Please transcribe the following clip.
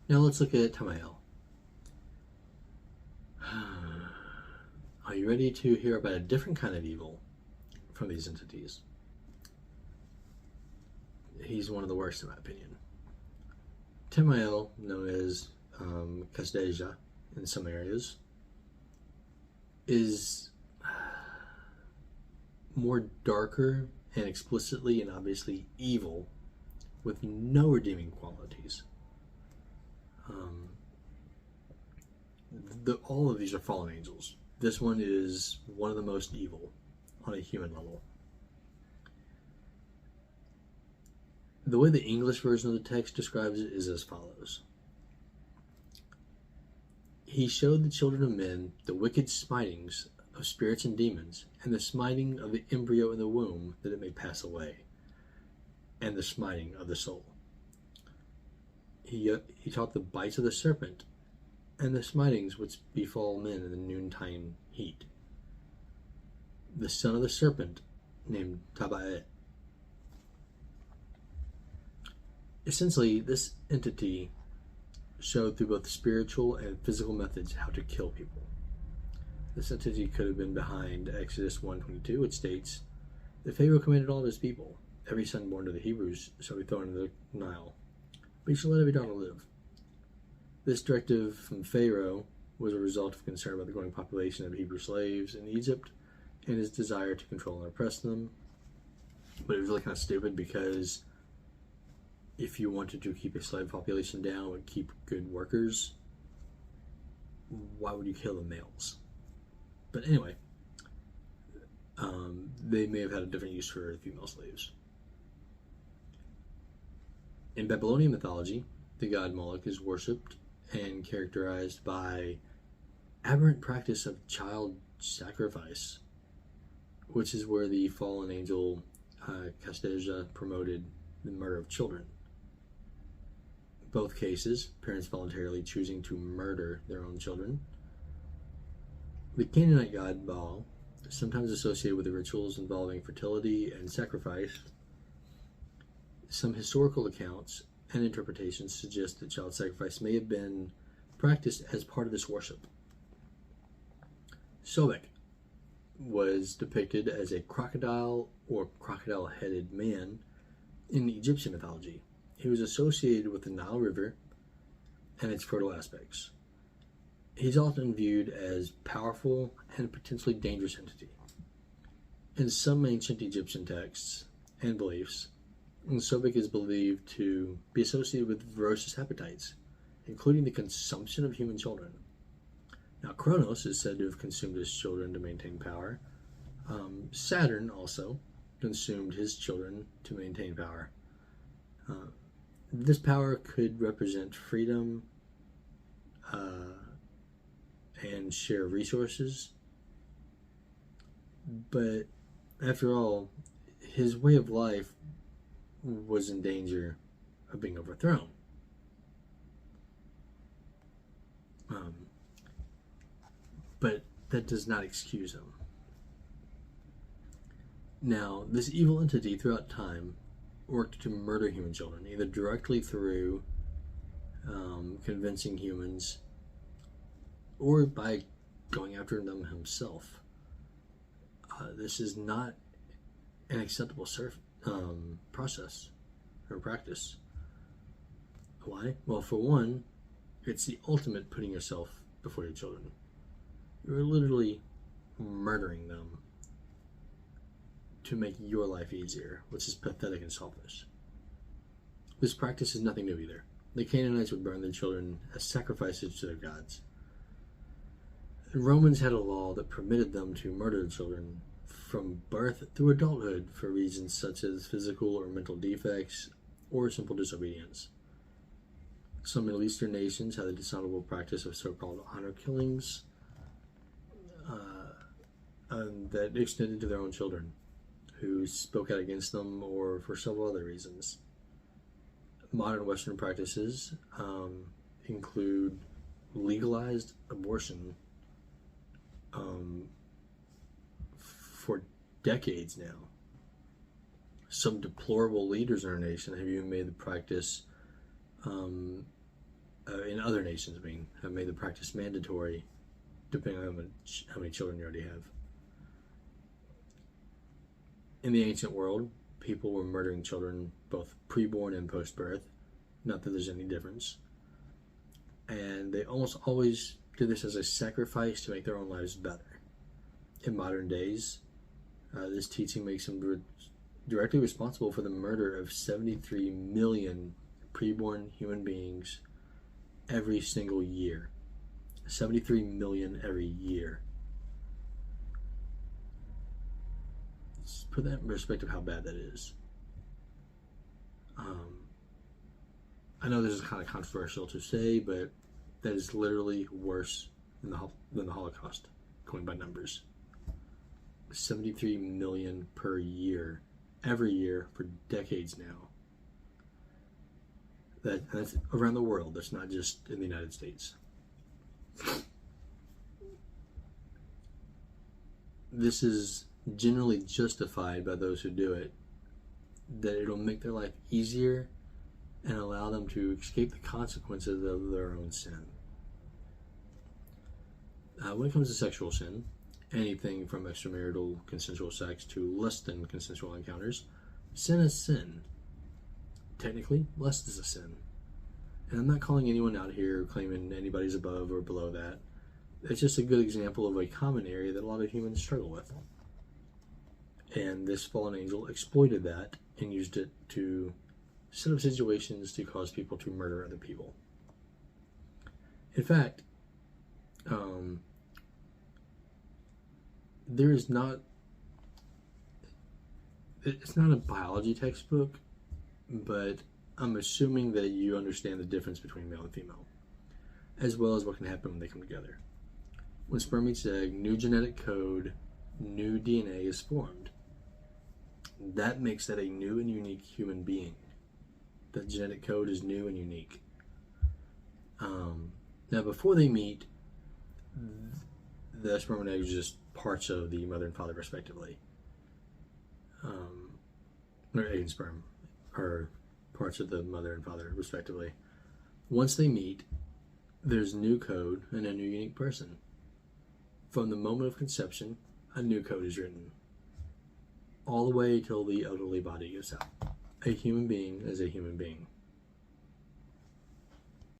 Now let's look at Tâmîêl. Are you ready to hear about a different kind of evil from these entities? He's one of the worst, in my opinion. Tâmîêl, known as Kâsdejâ in some areas, is more darker and explicitly and obviously evil with no redeeming qualities. All of these are fallen angels. This one is one of the most evil on a human level. The way the English version of the text describes it is as follows. He showed the children of men the wicked smitings of spirits and demons, and the smiting of the embryo in the womb, that it may pass away, and the smiting of the soul. He taught the bites of the serpent, and the smitings which befall men in the noontide heat. The son of the serpent, named Tabââ. Essentially, this entity showed through both spiritual and physical methods how to kill people. This entity could have been behind Exodus 1:22, which states that Pharaoh commanded all of his people, every son born to the Hebrews shall be thrown into the Nile, but you shall let every daughter live. This directive from Pharaoh was a result of concern about the growing population of Hebrew slaves in Egypt and his desire to control and oppress them. But it was really kind of stupid, because if you wanted to keep a slave population down and keep good workers, why would you kill the males? But anyway, they may have had a different use for female slaves. In Babylonian mythology, the god Moloch is worshipped and characterized by aberrant practice of child sacrifice, which is where the fallen angel Kâsdejâ promoted the murder of children. Both cases, parents voluntarily choosing to murder their own children. The Canaanite god Baal, sometimes associated with the rituals involving fertility and sacrifice. Some historical accounts and interpretations suggest that child sacrifice may have been practiced as part of this worship. Sobek was depicted as a crocodile or crocodile-headed man in Egyptian mythology. He was associated with the Nile River and its fertile aspects. He's often viewed as powerful and potentially dangerous entity. In some ancient Egyptian texts and beliefs, Sobek is believed to be associated with ferocious appetites, including the consumption of human children. Now, Kronos is said to have consumed his children to maintain power. Saturn also consumed his children to maintain power. This power could represent freedom and share resources. But after all, his way of life was in danger of being overthrown. But that does not excuse him. Now, this evil entity throughout time worked to murder human children, either directly through convincing humans or by going after them himself. This is not an acceptable process or practice. Why? Well, for one, it's the ultimate putting yourself before your children. You're literally murdering them to make your life easier, which is pathetic and selfish. This practice is nothing new either. The Canaanites would burn their children as sacrifices to their gods. The Romans had a law that permitted them to murder children from birth through adulthood for reasons such as physical or mental defects or simple disobedience. Some Middle Eastern nations had the dishonorable practice of so-called honor killings that extended to their own children who spoke out against them or for several other reasons. Modern Western practices include legalized abortion for decades now. Some deplorable leaders in our nation have even made the practice in other nations, have made the practice mandatory, depending on how many children you already have. In the ancient world, people were murdering children both pre-born and post-birth. Not that there's any difference. And they almost always did this as a sacrifice to make their own lives better. In modern days, this teaching makes them directly responsible for the murder of 73 million preborn human beings every single year. 73 million every year. Let's put that in perspective how bad that is. I know this is kind of controversial to say, but that is literally worse than the Holocaust, going by numbers. 73 million per year, every year for decades now. That's around the world. That's not just in the United States. This is generally justified by those who do it, that it'll make their life easier and allow them to escape the consequences of their own sin. When it comes to sexual sin, anything from extramarital consensual sex to less than consensual encounters, sin is sin. Technically, lust is a sin. And I'm not calling anyone out here claiming anybody's above or below that. It's just a good example of a common area that a lot of humans struggle with. And this fallen angel exploited that and used it to set up situations to cause people to murder other people. In fact, there is not, it's not a biology textbook, but I'm assuming that you understand the difference between male and female, as well as what can happen when they come together. When sperm meets egg, new genetic code, new DNA is formed. That makes that a new and unique human being. That genetic code is new and unique. Now, before they meet, the sperm and egg is just parts of the mother and father, respectively. Or egg and sperm are parts of the mother and father, respectively. Once they meet, there's new code and a new unique person. From the moment of conception, a new code is written. All the way till the elderly body gives out. A human being is a human being.